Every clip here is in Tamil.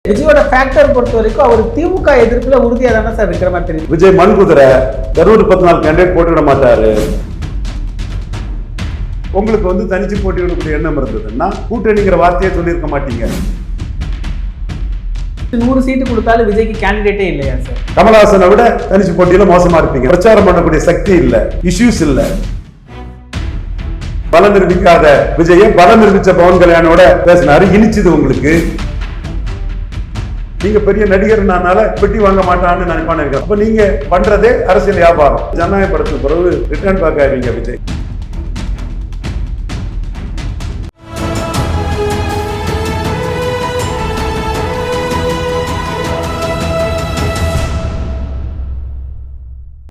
விஜயோட ஃபேக்டர் பொறுத்த வரைக்கும் அவர் திமுக எதிர்ப்புல உறுதியா தானே சார் இருக்கிற மாதிரி தெரியும். விஜய் மண் குதிரை 214 கேண்டிடேட் போட்டியிட மாட்டாரு. உங்களுக்கு தனிச்சு போட்டியிடக்கூடிய எண்ணம் இருந்ததுன்னா கூட்டணிங்கிற வார்த்தையே சொல்லியிருக்க மாட்டீங்க. 100 சீட்டு கொடுத்தாலும் விஜய்க்கு கேண்டிடேட்டே இல்லையா சார்? கமலஹாசனை விட தனிச்சு போட்டியில மோசமா இருப்பீங்க. பிரச்சாரம் பண்ணக்கூடிய சக்தி இல்ல, இஷ்யூஸ் இல்ல. பலம் நிரூபிக்காத விஜய பலம் நிரூபிச்ச பவன் கல்யாணோட பேசினாரு, இனிச்சுது உங்களுக்கு. நீங்க பெரிய நடிகர்னால பெட்டி வாங்க மாட்டான்னு நினைப்பான. அப்ப நீங்க பண்றதே அரசியல் வியாபாரம். ஜனநாயக படத்துக்கு பிறகு ரிட்டர்ன் பார்க்காதீங்க விஜய்.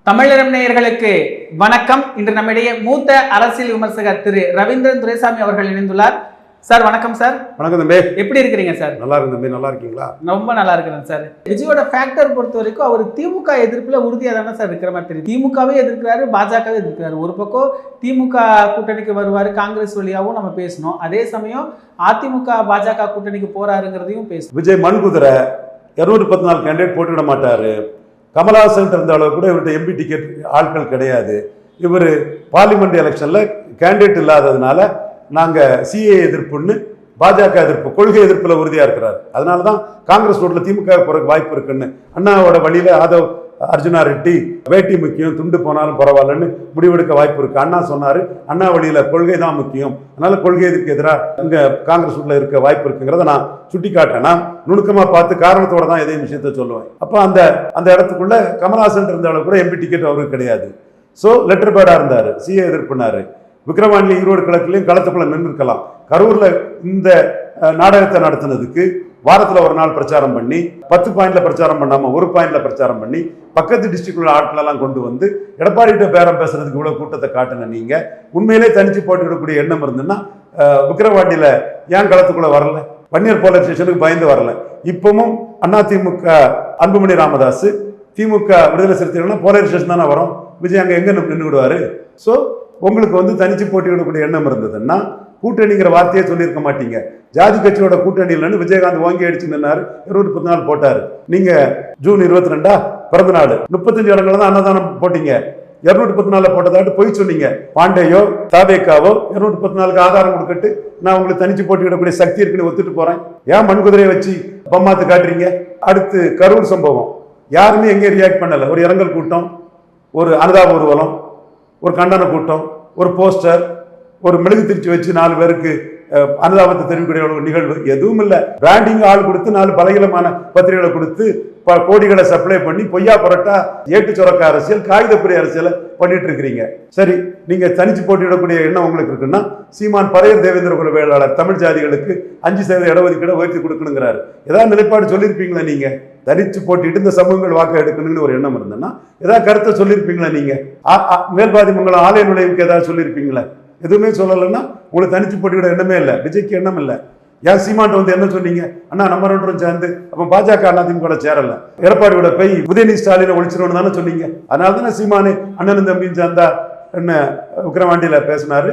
தமிழரம் நேயர்களுக்கு வணக்கம். இன்று நம்மிடையே மூத்த அரசியல் விமர்சகர் திரு ரவீந்திரன் துரைசாமி அவர்கள் இணைந்துள்ளார். சார் வணக்கம் சார். வணக்கம் தம்பி. எப்படி இருக்கிறீங்க சார்? நல்லா இருக்கு தம்பி. நல்லா இருக்கீங்களா? ரொம்ப நல்லா இருக்கிறேன் சார். விஜயோட ஃபேக்டர் பொறுத்த வரைக்கும் அவர் திமுக எதிர்ப்புல உறுதியா தானே சார் இருக்கிற மாதிரி தெரியும். திமுகவே எதிர்க்கிறாரு, பாஜகவே எதிர்க்கிறாரு. ஒரு பக்கம் திமுக கூட்டணிக்கு வருவாரு, காங்கிரஸ் வழியாகவும் நம்ம பேசணும். அதே சமயம் அதிமுக பாஜக கூட்டணிக்கு போறாருங்கிறதையும் பேசணும். விஜய் மண் குதிரை 214 கேண்டிடேட் போட்டிவிட மாட்டாரு. கமலஹாசன் இருந்த அளவு கூட இவர்கிட்ட எம்பி டிக்கெட் ஆட்கள் கிடையாது. இவர் பார்லிமெண்ட் எலெக்ஷன்ல கேண்டிடேட் இல்லாததுனால நாங்க சிஏ எதிர்ப்புன்னு பாஜக எதிர்ப்பு, கொள்கை எதிர்ப்புல உறுதியா இருக்கிறார். அதனாலதான் காங்கிரஸ் ரோட்ல திமுக போறதுக்கு வாய்ப்பு இருக்குன்னு அண்ணாவோட வழியில ஆதவ் அர்ஜுனா ரெட்டி வேட்டி முக்கியம், துண்டு போனாலும் பரவாயில்லன்னு முடிவெடுக்க வாய்ப்பு இருக்கு. அண்ணா சொன்னாரு அண்ணா வழியில கொள்கை தான் முக்கியம், அதனால கொள்கை எதிர்க்கு எதிராக இங்க காங்கிரஸ் ரோட்ல இருக்க வாய்ப்பு இருக்குங்கிறத நான் சுட்டி காட்டேன். நான் நுணுக்கமா பார்த்து காரணத்தோட தான் எதையும் விஷயத்த சொல்லுவேன். அப்ப அந்த இடத்துக்குள்ள கமலஹாசன் இருந்த அளவு கூட எம்பி டிக்கெட் அவருக்கு கிடையாது. ஸோ லெட்டர் பேடா இருந்தாரு, சிஏ எதிர்ப்புனாரு. விக்கிரவாண்டி ஈரோடு கிழக்குலையும் களத்துக்குள்ள நின்றுக்கலாம். கரூர்ல இந்த நாடகத்தை நடத்தினதுக்கு வாரத்துல ஒரு நாள் பிரச்சாரம் பண்ணி 10 பாயிண்ட்ல பிரச்சாரம் பண்ணாம 1 பாயிண்ட்ல பிரச்சாரம் பண்ணி பக்கத்து டிஸ்ட்ரிக்ட் உள்ள ஆட்கள் எல்லாம் கொண்டு வந்து எடப்பாடிகிட்ட பேரம் பேசுறதுக்கு இவ்வளவு கூட்டத்தை காட்டின நீங்க உண்மையிலே தனிச்சு போட்டியிடக்கூடிய எண்ணம் இருந்துன்னா விக்கிரவாண்டியில ஏன் களத்துக்குள்ள வரல? வன்னியர் போலீஸ் ஸ்டேஷனுக்கு பயந்து வரல. இப்பவும் அதிமுக அன்புமணி ராமதாஸ், திமுக விடுதலை சிறுத்தைகள்னா போலீஸ் ஸ்டேஷன் தானே வரும். விஜய் அங்க எங்க நின்று விடுவாரு? ஸோ உங்களுக்கு தனிச்சு போட்டியிடக்கூடிய எண்ணம் இருந்ததுன்னா கூட்டணிங்கிற வார்த்தையே சொல்லியிருக்க மாட்டீங்க. ஜாதி கட்சியோட கூட்டணி இல்லைன்னு விஜயகாந்த் வாங்கி அடிச்சு நின்னாரு, 214 போட்டாரு. நீங்க ஜூன் 22 பிறந்த நாள் 35 இடங்களை தான் அன்னதானம் போட்டீங்க. 214 போட்டதாட்டு போய் சொன்னீங்க. பாண்டேயோ தாவேக்காவோ 214 ஆதாரம் கொடுக்கட்டு நான் உங்களுக்கு தனிச்சு போட்டியிடக்கூடிய சக்தி இருக்குன்னு ஒத்துட்டு போறேன். ஏன் மண்குதிரையை வச்சு பம்மாத்து காட்டுறீங்க? அடுத்து கரூர் சம்பவம் யாருமே எங்கேயும் ரியாக்ட் பண்ணல. ஒரு இரங்கல் கூட்டம், ஒரு அனுதாப ஊர்வலம், ஒரு கண்டன கூட்டம், ஒரு போஸ்டர், ஒரு மெழுகு திருச்சி வச்சு 4 பேருக்கு அனுதாபத்தை தெரிவிக்கக்கூடிய ஒரு நிகழ்வு எதுவும் இல்லை. பிராண்டிங் ஆள் கொடுத்து 4 பலகீனமான பத்திரிகைகளை கொடுத்து கோடிகளை சப்ளை பண்ணி பொய்யா புரட்டா ஏட்டு சொரக்க அரசியல், காகிதப்புரி அரசியலை பண்ணிட்டு இருக்கிறீங்க. சரி, நீங்க தனிச்சு போட்டியிடக்கூடிய எண்ணம் உங்களுக்கு இருக்குன்னா சீமான் பறையர் தேவேந்திர குல வேளாளர் தமிழ் ஜாதிகளுக்கு 5% இடஒதுக்கீடு உயர்த்தி கொடுக்கணுங்கிறாரு. ஏதாவது நிலைப்பாடு சொல்லியிருப்பீங்களா? நீங்க தனிச்சு போட்டிட்டு இந்த சமூகங்கள் வாக்கு எடுக்கணும்னு ஒரு எண்ணம் இருந்ததுன்னா ஏதாவது கருத்தை சொல்லியிருப்பீங்களா? நீங்க மேல்பாதி மங்கலம் ஆலய நுழைவுக்கு ஏதாவது சொல்லியிருப்பீங்களா? எதுவுமே சொல்லலைன்னா உங்களுக்கு தனிச்சு போட்டியோட எண்ணமே இல்லை, விஜய்க்கு எண்ணம் இல்லை. ஏன் சீமான்ட்ட என்ன சொன்னீங்க? அண்ணா நம்ம 2 சேர்ந்து அப்ப பாஜக அதிமுக சேரல, எடப்பாடியோட போய் உதயநிதி ஸ்டாலினை ஒழிச்சிடணும் தானே சொன்னீங்க. அதனால தானே சீமானு அண்ணன் தம்பியும் சேர்ந்தா என்ன விக்கிரவாண்டியில பேசினாரு.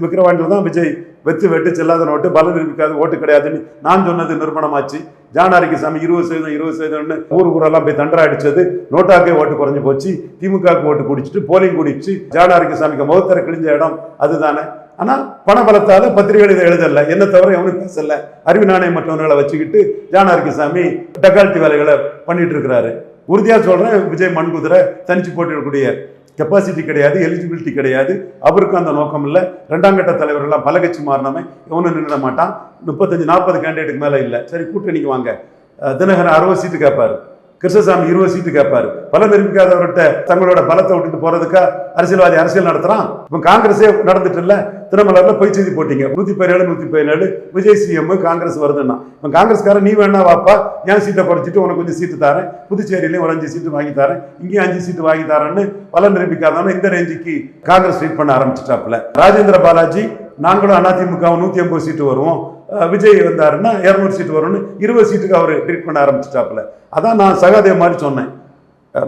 விக்கிரவாண்டியில தான் விஜய் வெட்டு செல்லாத நோட்டு, பலம் நிரூபிக்காத ஓட்டு கிடையாதுன்னு நான் சொன்னது நிரூபணமாச்சு. ஜானாரிக்கு சாமி 20% ஊரெல்லாம் போய் தண்டரா அடிச்சது, நோட்டாக்கே ஓட்டு குறைஞ்சு போச்சு, திமுக ஓட்டு குடிச்சிட்டு போலிங் குடிச்சு ஜானாரிக்கு சாமிக்கு முகத்தர கிழிஞ்ச இடம் அதுதானே. ஆனா பண பலத்தால பத்திரிகைகள் இதை எழுதல, என்ன தவிர எவனும் பேசல. அறிவு நாணயம் மற்றவர்களை வச்சுக்கிட்டு ஜானாரிக்கு சாமி டக்கால்ட்டி வேலைகளை பண்ணிட்டு இருக்கிறாரு. உறுதியா சொல்றேன், விஜய் மண் குதிரை தனிச்சு போட்டிடக்கூடிய கெப்பாசிட்டி கிடையாது, எலிஜிபிலிட்டி கிடையாது. அவருக்கும் அந்த நோக்கம் இல்லை. 2ஆம் கட்ட தலைவர்கள்லாம் பல கட்சி மாறினமே எவனும் நின்றுட மாட்டான். 35-40 கேண்டிடேட்டுக்கு மேல இல்லை. சரி, கூட்டணிக்கு வாங்க. தினகரன் 60 சீட்டு கேட்பாரு, கிருஷ்ணசாமி 20 சீட்டு கேட்பாரு. பலம் நிரூபிக்காதவர்கிட்ட தங்களோட பலத்தை விட்டுட்டு போறதுக்கா அரசியல்வாதி அரசியல் நடத்துறான். இப்ப காங்கிரஸே நடந்துட்டு இல்ல, தினமலர்ல பொய் செய்தி போட்டீங்க. 117 விஜய் சிஎம் காங்கிரஸ் வருதுன்னா இப்ப காங்கிரஸ்காரன் நீ வேணா வாப்பா, ஏன் சீட்டை குறைச்சிட்டு உனக்கு கொஞ்சம் சீட்டு தரேன், புதுச்சேரியிலையும் ஒரு 5 சீட்டு வாங்கி தரேன், இங்கேயும் 5 சீட்டு வாங்கி தரேன்னு பலம் நிரூபிக்காதவன இந்த ரேஞ்சுக்கு காங்கிரஸ் ட்ரீட் பண்ண ஆரம்பிச்சிட்டாப்புல. ராஜேந்திர பாலாஜி நாங்களும் அதிமுக 180 சீட்டு வருவோம், விஜய் வந்தாருன்னா 200 சீட்டு வரும்னு 20 சீட்டுக்கு அவர் ட்ரீட் பண்ண ஆரம்பிச்சிட்டாப்புல. அதான் நான் சகாதேவ் மாதிரி சொன்னேன்,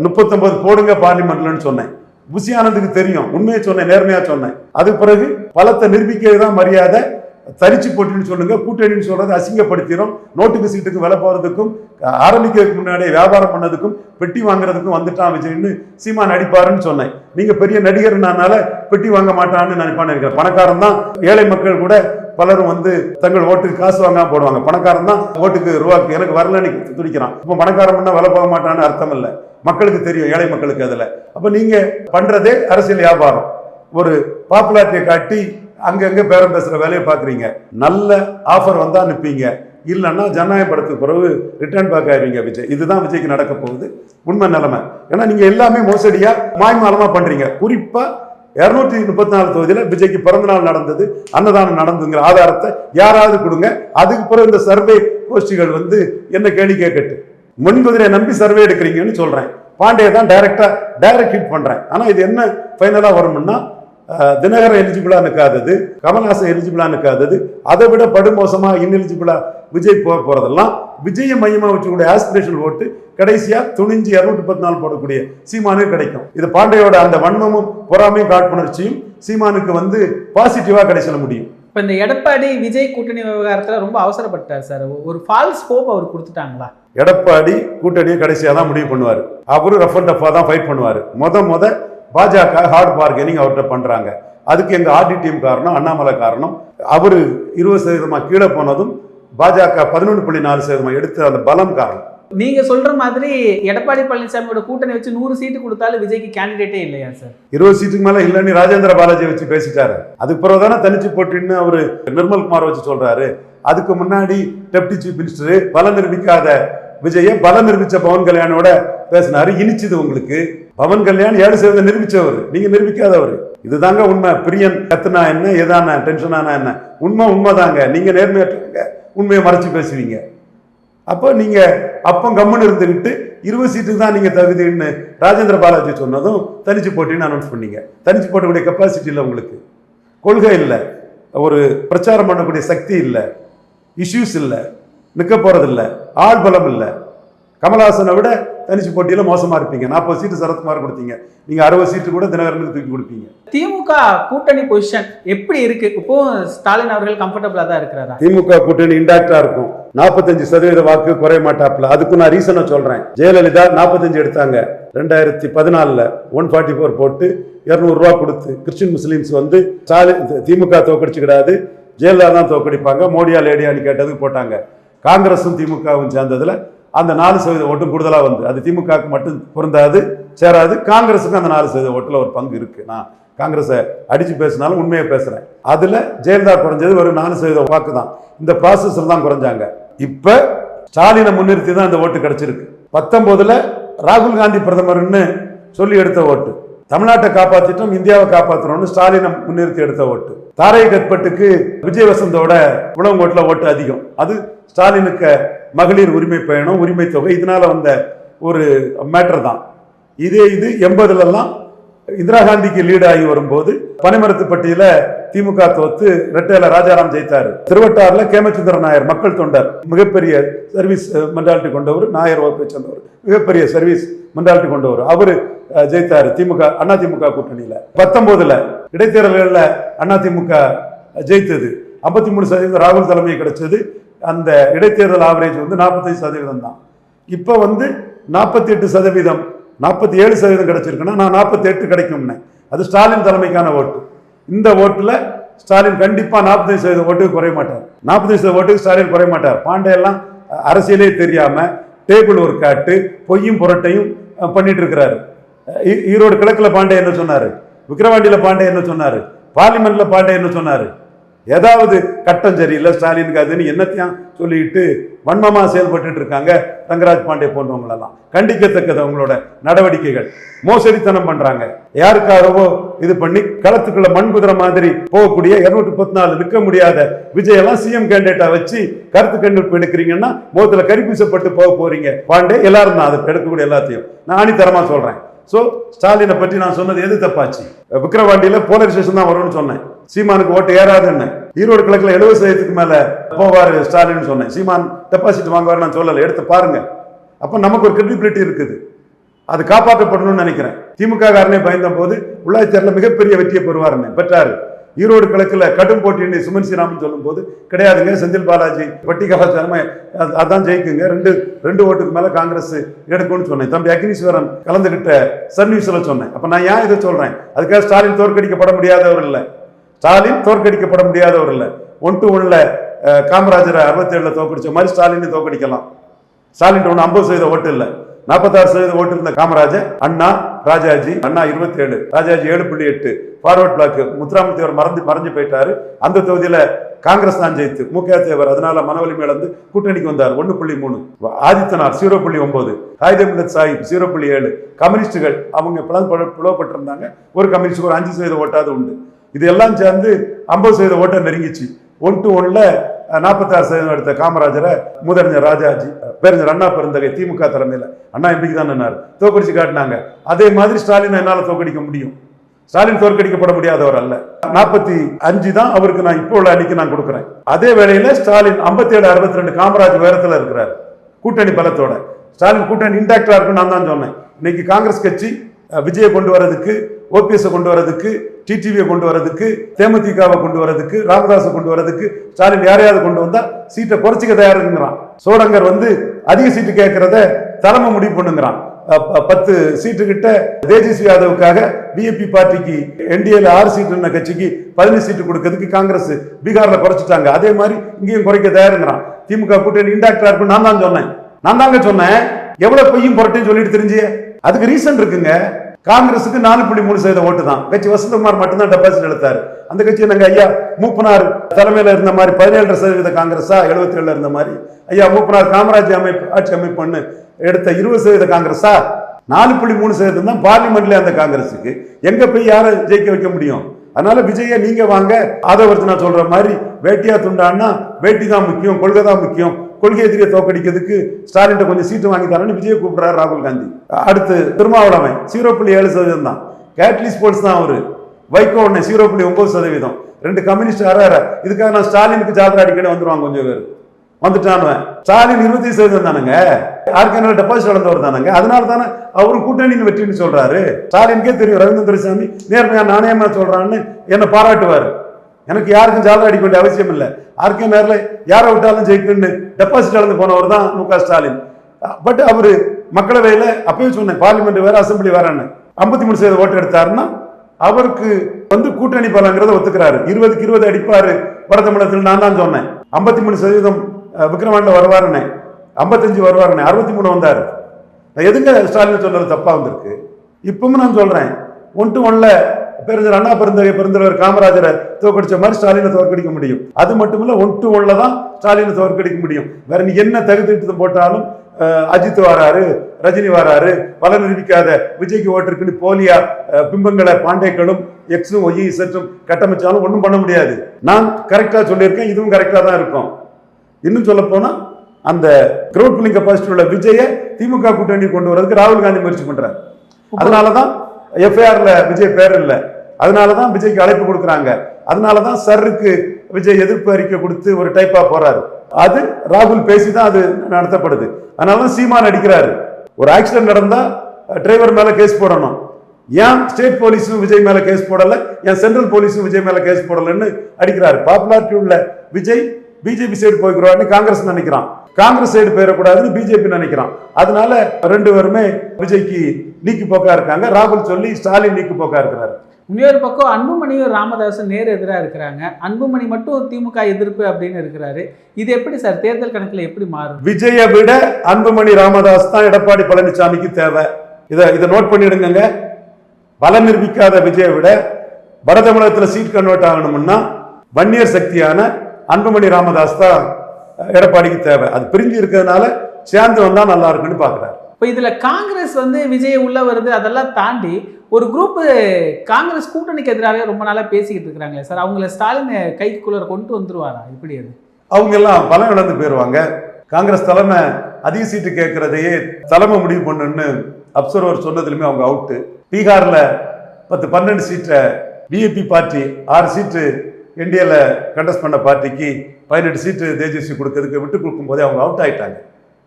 39 போடுங்க பார்லிமெண்ட்லன்னு சொன்னேன். புசி ஆனந்துக்கு தெரியும், உண்மையை சொன்னேன், நேர்மையா சொன்னேன். அதுக்கு பிறகு பலத்தை நிரூபிக்கிறது தான் மரியாதை, தரிச்சு போட்டின்னு சொல்லுங்க, கூட்டணின்னு சொல்றது அசிங்கப்படுத்திடும். நோட்டுக்கு சீட்டுக்கு விலை போறதுக்கும் ஆரம்பிக்கிறதுக்கு முன்னாடியே வியாபாரம் பண்ணதுக்கும் பெட்டி வாங்குறதுக்கும் வந்துட்டான் விஜய்னு சீமான் நடிப்பாருன்னு சொன்னேன். நீங்க பெரிய நடிகர்னால பெட்டி வாங்க மாட்டான்னு நினைப்பான்னு இருக்கிறேன். பணக்காரன் தான், ஏழை மக்கள் கூட பலரும் வந்து தங்கள் ஓட்டுக்கு காசு வாங்காம போடுவாங்க. பணக்காரன் தான் ஓட்டுக்கு ரூபாய்க்கு எனக்கு வரலன்னு துடிக்கிறான். இப்போ பணக்காரன் விலை போக மாட்டான்னு அர்த்தம் இல்லை. மக்களுக்கு தெரியும், ஏழை மக்களுக்கு. அதுல அப்ப நீங்க பண்றதே அரசியல் வியாபாரம். ஒரு பாப்புலாரிட்டியை காட்டி அங்கங்க பேரம் பேசுற வேலையை பாக்குறீங்க. நல்ல ஆஃபர் வந்தா நிற்பீங்க, இல்லைன்னா ஜனநாயக படத்துக்கு பிறகு ரிட்டர்ன் பேக் ஆயிருவீங்க விஜய். இதுதான் விஜய்க்கு நடக்க போகுது உண்மை நிலைமை. ஏன்னா நீங்க எல்லாமே மோசடியா மாய்மாலமா பண்றீங்க. குறிப்பா 234 தொகுதியில விஜய்க்கு பிறந்த நாள் நடந்தது, அன்னதானம் நடந்துங்கிற ஆதாரத்தை யாராவது கொடுங்க. அதுக்கு பிறகு இந்த சர்வே கோஷ்டிகள் வந்து என்ன கேள்வி கேட்கட்டு, முன்குதிரையை நம்பி சர்வே எடுக்கிறீங்கன்னு சொல்றேன். பாண்டியை தான் டைரக்ட் ஹிட் பண்றேன். ஆனா இது என்ன ஃபைனலா வரும்னா, தினகரன் எலிஜிபிளா நிற்காதது, கமல்ஹாசன் எலிஜிபிளா நிற்காதது, அதை விட படுமோசமா இன்எலிஜிபிளா விஜய் போக போறதெல்லாம் விஜயை மையமா வச்சுக்கூடிய ஆஸ்பிரேஷன் ஓட்டு கடைசியா துணிஞ்சு 214 போடக்கூடிய சீமானுக்கு கிடைக்கும். இது பாண்டியோட அந்த வன்மமும் பொறாமையும் காழ்ப்புணர்ச்சியும் சீமானுக்கு வந்து பாசிட்டிவா கிடைச்சிட முடியும். இப்போ இந்த எடப்பாடி விஜய் கூட்டணி விவகாரத்தில் ரொம்ப அவசரப்பட்டார் சார். ஒரு ஃபால்ஸ் ஹோப் அவர் கொடுத்துட்டாங்களா? எடப்பாடி கூட்டணியை கடைசியாக தான் முடிவு பண்ணுவார். அவரு ரஃப் அண்ட் டஃபாக தான் ஃபைட் பண்ணுவார். முத பாஜக ஹார்ட் பார்கெனிங் அவர்கிட்ட பண்றாங்க. அதுக்கு எங்க ஆர்டி டீம் காரணம், அண்ணாமலை காரணம். அவரு 20% கீழே போனதும் பாஜக 11.4% எடுத்த அந்த பலம் காரணம். நீங்க சொல்ற மாதிரி எடப்பாடி பழனிசாமியோட கூட்டணி வச்சு 100 சீட்டு கொடுத்தாலும் விஜய்க்கு கேண்டிடேட்டே இல்லையா சார்? 20 சீட்டுக்கு மேல இல்லைன்னு ராஜேந்திர பாலாஜி வச்சு பேசிட்டாரு. அதுக்கு பிறகு தானே தனிச்சு போட்டின்னு அவரு நிர்மல்குமார் வச்சு சொல்றாரு. அதுக்கு முன்னாடி டெப்டி சீஃப் மினிஸ்டர் பலம் நிரூபிக்காத விஜய பலம் நிரூபிச்ச பவன் கல்யாணோட பேசினாரு. இனிச்சுது உங்களுக்கு. பவன் கல்யாண் 7% நிரூபிச்சவர், நீங்க நிரூபிக்காதவர். இதுதாங்க உண்மை. பிரியன் கத்துனா என்ன, ஏதான டென்ஷனானா என்ன, உண்மைதாங்க. நீங்க நேர்மையாற்றுங்க, உண்மையை மறைச்சு பேசுவீங்க. அப்போ நீங்க அப்போ கம்முன்னு இருந்துக்கிட்டு 20 சீட்டுக்கு தான் நீங்க தகுதின்னு ராஜேந்திர பாலாஜி சொன்னதும் தனிச்சு போட்டின்னு அனௌன்ஸ் பண்ணீங்க. தனிச்சு போட்டக்கூடிய கெப்பாசிட்டி இல்லை உங்களுக்கு, கொள்கை இல்லை, ஒரு பிரச்சாரம் பண்ணக்கூடிய சக்தி இல்லை, இஷ்யூஸ் இல்லை, நிற்க போறது இல்லை, ஆள் பலம் இல்லை. கமல்ஹாசனை விட தனிச்சு போட்டியில மோசமா இருப்பீங்க. 40 சீட்டு சரத்குமார் கொடுத்தீங்க, நீங்க 60 சீட்டு கூட தினகரனுக்கு தூக்கி கொடுப்பீங்க. திமுக கூட்டணி பொசிஷன் எப்படி இருக்கு இப்போ? ஸ்டாலின் அவர்கள் கம்ஃபர்டபுளா தான் இருக்கிறாரா? திமுக கூட்டணி இன்டாக்டா இருக்கும். 45% வாக்கு குறைய மாட்டாப்ல. அதுக்கு நான் ரீசனை சொல்றேன். ஜெயலலிதா 45 எடுத்தாங்க 2014 144 போட்டு 200 ரூபா கொடுத்து கிறிஸ்டின் முஸ்லிம்ஸ் வந்து திமுக தோக்கடிச்சு கிடையாது, ஜெயலலிதா தான் தோக்கடிப்பாங்க, மோடியா லேடியான்னு கேட்டதுக்கு போட்டாங்க. காங்கிரஸும் திமுகவும் சேர்ந்ததுல அந்த 4% ஓட்டும் கூடுதலா வந்து, அது திமுகவுக்கு மட்டும் பொருந்தாது, சேராது. காங்கிரஸுக்கு அந்த 4% ஓட்டுல ஒரு பங்கு இருக்கு. நான் காங்கிரஸை அடிச்சு பேசினாலும் உண்மையை பேசுறேன். அதுல ஜெயலலிதா குறைஞ்சது ஒரு 4% வாக்கு தான். இந்த ப்ராசஸ்ல தான் குறைஞ்சாங்க. இப்ப ஸ்டாலினை முன்னிறுத்தி தான் இந்த ஓட்டு கிடைச்சிருக்கு. 19 ராகுல் காந்தி பிரதமர்னு சொல்லி எடுத்த ஓட்டு. தமிழ்நாட்டை காப்பாத்திட்டோம், இந்தியாவை காப்பாற்றணும்னு ஸ்டாலினை முன்னிறுத்தி எடுத்த ஓட்டு. தாரை கட்பட்டுக்கு விஜய் வசந்தோட உளவுங்கோட்டில் ஓட்டு அதிகம். அது ஸ்டாலினுக்கு மகளிர் உரிமை பயணம், உரிமை தொகை, இதனால வந்த ஒரு மேட்டர் தான். இது 80லலாம் இந்திரா காந்திக்கு லீட் ஆகி வரும்போது பனைமரத்துப்பட்டியில திமுக தோத்து ரெட்டையில ராஜாராம் ஜெயித்தாரு. திருவட்டாறுல கேமச்சந்திர நாயர் மக்கள் தொண்டர், மிகப்பெரிய சர்வீஸ் மென்டாலிட்டி கொண்டவர், நாயர் வகுப்பை சேர்ந்தவர், மிகப்பெரிய சர்வீஸ் மென்டாலிட்டி கொண்டவர். அவரு ஜெயித்தாரு திமுக அதிமுக கூட்டணியில. 19 இடைத்தேர்தல்கள்ல அதிமுக ஜெயித்தது. 53% ராகுல் தலைமை கிடைச்சது. அந்த இடைத்தேர்தல் ஆவரேஜ் வந்து 45% தான். இப்ப வந்து 48%, 47% கிடைச்சிருக்குன்னா நான் 48 கிடைக்கும்னு. அது ஸ்டாலின் தலைமைக்கான ஓட்டு. இந்த ஓட்டுல ஸ்டாலின் கண்டிப்பா 45% ஓட்டுக்கு குறைய மாட்டார். 45% ஓட்டுக்கு ஸ்டாலின் குறைய மாட்டார். பாண்டியெல்லாம் அரசியலே தெரியாம டேபிள் ஒரு காட்டு பொய்யும் புரட்டையும் பண்ணிட்டு இருக்கிறாரு. ஈரோடு கிழக்குல பாண்டே என்ன சொன்னாரு, விக்கிரவாண்டியில பாண்டே என்ன சொன்னாரு, பார்லிமெண்ட்ல பாண்டே என்ன சொன்னாரு? ஏதாவது கட்டம் சரியில்லை ஸ்டாலினுக்கு அதுன்னு என்னத்தையும் சொல்லிட்டு வன்மமா செயல்பட்டு இருக்காங்க ரங்கராஜ் பாண்டே போன்றவங்களெல்லாம். கண்டிக்கத்தக்கது அவங்களோட நடவடிக்கைகள். மோசடித்தனம் பண்றாங்க. யாருக்காகவோ இது பண்ணி களத்துக்குள்ள மண்குதிரை மாதிரி போகக்கூடிய 234 நிற்க முடியாத விஜயெல்லாம் சிஎம் கேண்டிடேட்டா வச்சு கருத்து கணிப்பு எடுக்கிறீங்கன்னா முகத்துல கரிப்பூசப்பட்டு போக போறீங்க. பாண்டே எல்லாரும் தான் அதை எடுக்கக்கூடிய எல்லாத்தையும் நான் ஆணித்தரமா சொல்றேன். ஸோ ஸ்டாலினை பற்றி நான் சொன்னது எது தப்பாச்சு? விக்கிரவாண்டியில போலரைசேஷன் தான் வரும்னு சொன்னேன். சீமானுக்கு ஓட்டு ஏறாதுன்னு. ஈரோடு கிழக்குல 70% மேல போவாரு ஸ்டாலின் சொன்னேன். சீமான் டெபாசிட் வாங்குவாரு நான் சொல்லலை. எடுத்து பாருங்க. அப்ப நமக்கு ஒரு கிரெடிபிலிட்டி இருக்குது. அது காப்பாற்றப்படணும்னு நினைக்கிறேன். திமுக காரனே பயந்த போது உள்ளாட்சி தேர்தலில் மிகப்பெரிய வெற்றியை பெறுவாருன்னு பெற்றாரு. ஈரோடு கிழக்குல கடும் போட்டின்னு சுமன் ஸ்ரீராமன் சொல்லும் போது கிடையாதுங்க, செந்தில் பாலாஜி பட்டிகாலா சர்மா அதான் ஜெயிக்குங்க, ரெண்டு ஓட்டுக்கு மேல காங்கிரஸ் எடுக்கும்னு சொன்னேன். தம்பி அக்னீஸ்வரன் கலந்துகிட்ட சன் நியூஸ்ல சொன்னேன். அப்ப நான் ஏன் இதை சொல்றேன்? அதுக்காக ஸ்டாலின் தோற்கடிக்கப்பட முடியாதவர் இல்லை, ஸ்டாலின் தோற்கடிக்கப்பட முடியாதவர் இல்லை. 1-1 காமராஜரை 67 தோற்கடிச்ச மாதிரி ஸ்டாலின் தோற்கடிக்கலாம். ஸ்டாலின் 50% ஓட்டு இல்லை, 46% ஓட்டு இருந்த காமராஜர், அண்ணா, ராஜாஜி, அண்ணா 27, ராஜாஜி 7.8, ஃபார்வர்ட் பிளாக் முத்துராமலிங்க தேவர் மறைஞ்சு போயிட்டாரு. அந்த தொகுதியில காங்கிரஸ் தான் ஜெயித்து, முக்கிய தேவர் அதனால மனவலிமை இழந்து கூட்டணிக்கு வந்தார் 1.3, ஆதித்தனார் 0.9, காகிதமில்லத் சாஹிப் 0.7, கம்யூனிஸ்டுகள் அவங்க பிளவுபட்டிருந்தாங்க, ஒரு கம்யூனிஸ்டுக்கு ஒரு 5% ஓட்டாவது உண்டு. இது எல்லாம் சேர்ந்து 50% ஓட்டை நெருங்கிச்சு. 1-1 46% எடுத்த காமராஜரை முதறிஞர் ராஜாஜி, பேரறிஞர் அண்ணா பெருந்தகை திமுக தலைமையில அண்ணா எம்பிக்கு தான் நின்னாரு, தோற்கடிச்சு காட்டினாங்க. அதே மாதிரி ஸ்டாலின் என்னால தோற்கடிக்க முடியும். ஸ்டாலின் தோற்கடிக்கப்பட முடியாதவர் அல்ல. 45 தான் அவருக்கு நான் இப்போ உள்ள அணிக்கு நான் கொடுக்குறேன். அதே வேளையில ஸ்டாலின் 57-62 காமராஜ் உயரத்துல இருக்கிறார் கூட்டணி பலத்தோட. ஸ்டாலின் கூட்டணி இன்டாக்டா இருக்குன்னு நான் தான் சொன்னேன். இன்னைக்கு காங்கிரஸ் கட்சி விஜயை கொண்டு வரதுக்கு, ஓபிஎஸ் கொண்டு வரதுக்கு, டிடிவியை கொண்டு வரதுக்கு, தேமுதிகவை கொண்டு வரதுக்கு, ராமதாஸை கொண்டு வரதுக்கு ஸ்டாலின் யாரையாவது கொண்டு வந்தா சீட்டை குறைச்சிக்க தயாருங்கிறான். சோடங்கர் அதிக சீட்டு கேட்கறத தலைமை முடிவு பண்ணுங்கிறான். 10 சீட்டு கிட்ட தேஜஸ்வி யாதவுக்காக பிஜேபி பார்ட்டிக்கு என்டிஏல 6 சீட்டு கட்சிக்கு 15 சீட்டு கொடுக்கறதுக்கு காங்கிரஸ் பீகார்ல குறைச்சிட்டாங்க. அதே மாதிரி இங்கேயும் குறைக்க தயாருங்கிறான். திமுக கூட்டணி இன்டாக்டா இருக்கும் நான் தாங்க சொன்னேன். எவ்வளவு பொய்யும் புரட்டையும் சொல்லிட்டு தெரிஞ்சு அதுக்கு ரீசன் இருக்குங்க. காங்கிரஸுக்கு 4.3% ஓட்டு தான். கட்சி வசந்தகுமார் மட்டும்தான் டெபாசிட் எடுத்தாரு. அந்த கட்சி நாங்க ஐயா மூப்பனார் தலைமையில இருந்த மாதிரி 17% காங்கிரஸா, 77 இருந்த மாதிரி ஐயா மூப்பனார் காமராஜ் ஆட்சி அமைப்பு எடுத்த 20% காங்கிரஸா, 4.3% தான் பார்லிமெண்ட்ல அந்த காங்கிரஸுக்கு. எங்க போய் யாரை ஜெயிக்க வைக்க முடியும்? அதனால விஜய நீங்க வாங்க, ஆதவர்த்தனா சொல்ற மாதிரி வேட்டியா துண்டான்னா வேட்டி தான் முக்கியம், கொள்கை தான் முக்கியம், கொள்கை எதிரியை தோக்கடிக்கிறதுக்கு ஸ்டாலின் கொஞ்சம் சீட்டு வாங்கி தரேன்னு விஜய் கூப்பிடுறாரு ராகுல் காந்தி. அடுத்து திருமாவளவன் 0.7% தான், கேட்லிஸ் போல்ஸ் தான் அவரு, வைகோ 0.9%, 2 கம்யூனிஸ்ட் இதுக்காக நான் ஸ்டாலினுக்கு ஜாதகம் அடிக்கடி வந்துருவாங்க, கொஞ்சம் பேர் வந்துட்டானுவன். ஸ்டாலின் 25% தானுங்க, ஆர்கே டெபாசிட் இழந்தவர் தானுங்க. அதனால தானே அவரும் கூட்டணின்னு வெற்றின்னு சொல்றாரு. ஸ்டாலினுக்கே தெரியும் ரவீந்திர துரைசாமி நேர்மையா நாணயமா சொல்றான்னு என்ன பாராட்டுவாரு. எனக்கு யாருக்கும் ஜாதகம் அடிக்க வேண்டிய அவசியம் இல்லை. ஆர்கே நேரில் யாரை விட்டாலும் ஜெயிக்குன்னு டெபாசிட் இழந்து போனவர் தான் மு.க. ஸ்டாலின். பட் அவரு மக்களவையில அப்பயே சொன்னேன், பார்லிமெண்ட் வேற அசம்பிளி வேறன்னு 53% ஓட்டு எடுத்தாருன்னா அவருக்கு கூட்டணி பலங்கிறத ஒத்துக்கிறாரு. 20க்கு 20 அடிப்பாரு வட தமிழகத்தில். நான் தான் சொன்னேன் 53% விக்ரவாண்டில் வருவாருன்னு, 55 வருவாருன்னு, 63 வந்தாரு. எதுங்க ஸ்டாலின் சொன்னது தப்பா வந்திருக்கு? இப்பவும் நான் சொல்றேன், 1-1 பேரறிஞர் அண்ணா பெருந்தலைவர் காமராஜரை தோற்கடிச்ச மாதிரி ஸ்டாலினை தோற்கடிக்க முடியும். அது மட்டும் இல்ல 1-1 தான் ஸ்டாலினை தோற்கடிக்க முடியும். வேற நீ என்ன தகுதிட்டு போட்டாலும் அஜித் வராரு, ரஜினி வராரு, பல நிரூபிக்காத விஜய்க்கு ஓட்டு இருக்குன்னு போலியா பிம்பங்களை பாண்டேக்களும் எக்ஸும் ஒய் இசட்டும் கட்டமைச்சாலும் ஒன்றும் பண்ண முடியாது. நான் கரெக்டா சொல்லியிருக்கேன், இதுவும் கரெக்டா தான் இருக்கும். இன்னும் சொல்ல போனா அந்த கிரவுட் புல்லிங் கெபாசிட்டி உள்ள விஜய திமுக கூட்டணி கொண்டு வரதுக்கு ராகுல் காந்தி முயற்சி பண்றாரு. அதனாலதான் எஃப்ஐஆர்ல விஜய் பேர் இல்லை, அதனாலதான் விஜய்க்கு அழைப்பு கொடுக்குறாங்க, அதனாலதான் சருக்கு விஜய் எதிர்ப்பு அறிக்கை கொடுத்து ஒரு டைப்பா போறாரு. அது ராகுல் பேசிதான் அது நடத்தப்படுது. அதனாலதான் சீமான் அடிக்கிறாரு. ஒரு ஆக்சிடென்ட் நடந்தா டிரைவர் மேல கேஸ் போடணும், ஏன் ஸ்டேட் போலீஸும் விஜய் மேல கேஸ் போடல, ஏன் சென்ட்ரல் போலீஸும் விஜய் மேல கேஸ் போடலன்னு அடிக்கிறாரு. பாப்புலாரிட்டி உள்ள விஜய் பிஜேபி சைடு போய்க்கிறான்னு காங்கிரஸ் நினைக்கிறான், காங்கிரஸ் சைடு போயிடக்கூடாதுன்னு பிஜேபி நினைக்கிறான். அதனால 2 பேருமே விஜய்க்கு நீக்கி போக்கா இருக்காங்க. ராகுல் சொல்லி ஸ்டாலின் நீக்கி போக்கா இருக்கிறாரு. இன்னொரு பக்கம் அன்புமணியும் ராமதாஸும் நேர் எதிராக இருக்கிறாங்க. அன்புமணி மட்டும் திமுக எதிர்ப்பு அப்படின்னு இருக்கிறாரு. இது எப்படி சார் தேர்தல் கணக்கில் எப்படி மாறும்? விஜயை விட அன்புமணி ராமதாஸ் தான் எடப்பாடி பழனிசாமிக்கு தேவை. இதை நோட் பண்ணிடுங்க. பலம் நிரூபிக்காத விஜயை விட வட தமிழகத்தில் சீட் கன்வெர்ட் ஆகணும்னா வன்னியர் சக்தியான அன்புமணி ராமதாஸ் தான் எடப்பாடிக்கு தேவை. அது பிரிஞ்சு இருக்கிறதுனால சேர்ந்து வந்தா நல்லா இருக்குன்னு பாக்குறாரு. இப்போ இதுல காங்கிரஸ் விஜய் உள்ள வருது, அதெல்லாம் தாண்டி ஒரு குரூப் காங்கிரஸ் கூட்டணிக்கு எதிராக ரொம்ப நாளா பேசிக்கிட்டு இருக்கிறாங்களே சார், அவங்கள ஸ்டாலின் கைக்குள்ள கொண்டு வந்துருவாரா? இப்படி அது அவங்க எல்லாம் பலம் இழந்து போயிருவாங்க. காங்கிரஸ் தலைமை அதிக சீட்டு கேட்கறதையே தலைமை முடிவு பண்ணுன்னு அப்சர்வர் சொன்னதுலுமே அவங்க அவுட்டு. பீகார்ல 10-12 சீட்டை பிஜேபி பார்ட்டி 6 சீட்டு என்டிஏல கண்டஸ்ட் பண்ண பார்ட்டிக்கு 18 சீட்டு தேஜஸ்வி கொடுக்கறதுக்கு விட்டு கொடுக்கும் போதே அவங்க அவுட் ஆயிட்டாங்க.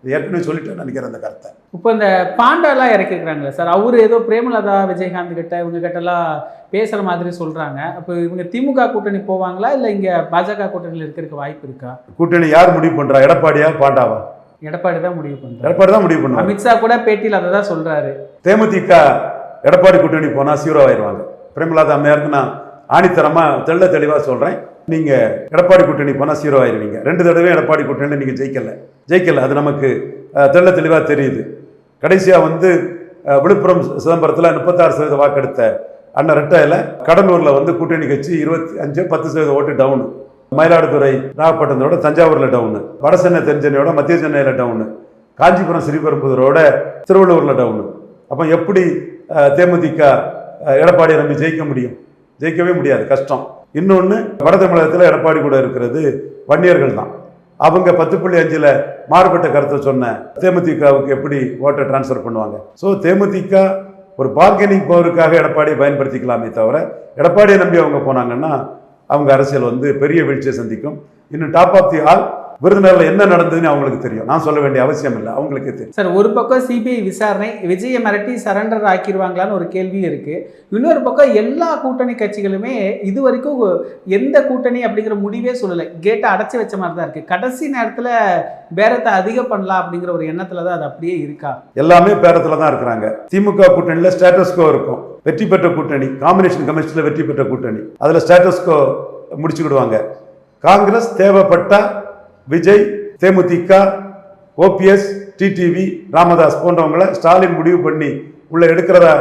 ஏற்கனவே சொல்லிட்டேன்னு நினைக்கிறேன் அந்த கருத்தை. இப்போ இந்த பாண்டாலாம் இறக்கிருக்கிறாங்களே சார், அவர் ஏதோ பிரேமலதா விஜயகாந்த் கிட்ட இவங்க கிட்டலாம் பேசுகிற மாதிரி சொல்கிறாங்க. அப்போ இவங்க திமுக கூட்டணி போவாங்களா இல்லை இங்கே பாஜக கூட்டணியில் இருக்கிறதுக்கு வாய்ப்பு இருக்கா? கூட்டணி யார் முடிவு பண்ணுறா? எடப்பாடியா பாண்டாவா? எடப்பாடி தான் முடிவு பண்ணுறாரு. எடப்பாடி தான் முடிவு பண்ணுவாங்க. அமித்ஷா கூட பேட்டியில் அதை தான் சொல்கிறாரு. தேமுதிக எடப்பாடி கூட்டணி போனால் சீரோவாயிருவாங்க. பிரேமலதா அம்மையாருக்கு நான் ஆணித்தரமாக தெளிவாக சொல்கிறேன், நீங்கள் எடப்பாடி கூட்டணி போனால் சீரோ ஆயிடுவீங்க. 2 தடவை எடப்பாடி கூட்டணியில் நீங்கள் ஜெயிக்கல, அது நமக்கு தெளிவாக தெரியுது. கடைசியாக வந்து விழுப்புரம் சிதம்பரத்தில் 36% வாக்கெடுத்த அண்ணன் ரெட்டையில் கடலூரில் வந்து கூட்டணி கட்சி 25-10% ஓட்டு டவுனு. மயிலாடுதுறை நாகப்பட்டினத்தோட தஞ்சாவூரில் டவுனு, வட சென்னை தென்சென்னையோட மத்திய சென்னையில் டவுனு, காஞ்சிபுரம் ஸ்ரீபெரும்புதூரோட திருவள்ளூரில் டவுனு. அப்போ எப்படி தேமுதிக எடப்பாடியை நம்பி ஜெயிக்க முடியும்? ஜெயிக்கவே முடியாது, கஷ்டம். இன்னொன்று, வட தமிழகத்தில் எடப்பாடி கூட இருக்கிறது வன்னியர்கள் தான். அவங்க 10.5 மாறுபட்ட கருத்தை சொன்ன தேமுதிகவுக்கு எப்படி ஓட்டை டிரான்ஸ்ஃபர் பண்ணுவாங்க? ஸோ தேமுதிக ஒரு பார்கெனிங் பவருக்காக எடப்பாடியை பயன்படுத்திக்கலாமே தவிர, எடப்பாடியை நம்பி அவங்க போனாங்கன்னா அவங்க அரசியல் வந்து பெரிய வீழ்ச்சியை சந்திக்கும். இன்னும் டாப் ஆஃப் தி ஆல் விருதுநகரில் என்ன நடந்ததுன்னு அவங்களுக்கு தெரியும், நான் சொல்ல வேண்டிய அவசியம் இல்லை, அவங்களுக்கே தெரியும். சார், ஒரு பக்கம் சிபிஐ விசாரணை விஜயை மிரட்டி சரண்டர் ஆக்கிடுவாங்களான்னு ஒரு கேள்வி இருக்கு. இன்னொரு பக்கம் எல்லா கூட்டணி கட்சிகளுமே இது வரைக்கும் எந்த கூட்டணி அப்படிங்கிற முடிவே சொல்லலை, கேட்டை அடைச்சி வச்ச மாதிரி தான் இருக்கு. கடைசி நேரத்தில் பேரத்தை அதிகம் பண்ணலாம் அப்படிங்கிற ஒரு எண்ணத்துல தான் அது அப்படியே இருக்கா? எல்லாமே பேரத்தில் தான் இருக்கிறாங்க. திமுக கூட்டணியில் ஸ்டேட்டஸ்கோ இருக்கும், வெற்றி பெற்ற கூட்டணி, காம்பினேஷன் கமிஷனில் வெற்றி பெற்ற கூட்டணி, அதில் ஸ்டேட்டஸ்கோ முடிச்சுக்கிடுவாங்க. காங்கிரஸ் தேவைப்பட்ட விஜய், தேமுதிக, ஓபிஎஸ், டிடிவி, ராமதாஸ் போன்றவங்களை ஸ்டாலின் முடிவு பண்ணி உள்ள எடுக்கிறதா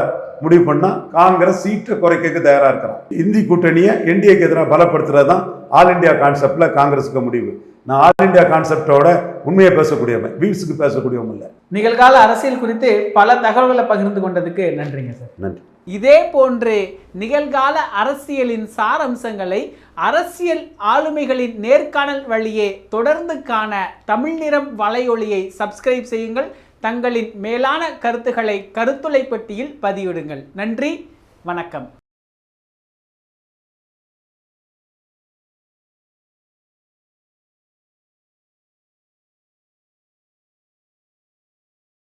முடிவு பண்ணால் காங்கிரஸ் சீட்டை குறைக்க தயாராக இருக்கிறான். இந்தி கூட்டணியை என்டிஏக்கு எதிராக பலப்படுத்துறது தான் ஆல் இண்டியா கான்செப்டில் காங்கிரஸுக்கு முடிவு. நான் ஆல் இண்டியா கான்செப்டோட உண்மையை பேசக்கூடியவன், வீழ்ஸுக்கு பேசக்கூடியவன் இல்லை. நிகழ்கால அரசியல் குறித்து பல தகவல்களை பகிர்ந்து கொண்டதுக்கு நன்றிங்க சார். நன்றி. இதே போன்று நிகழ்கால அரசியலின் சாரம்சங்களை அரசியல் ஆளுமைகளின் நேர்காணல் வழியே தொடர்ந்து காண தமிழ் நிறம் வலையொலியை சப்ஸ்கிரைப் செய்யுங்கள். தங்களின் மேலான கருத்துக்களை கருத்துளை பெட்டியில் பதிவிடுங்கள். நன்றி, வணக்கம்.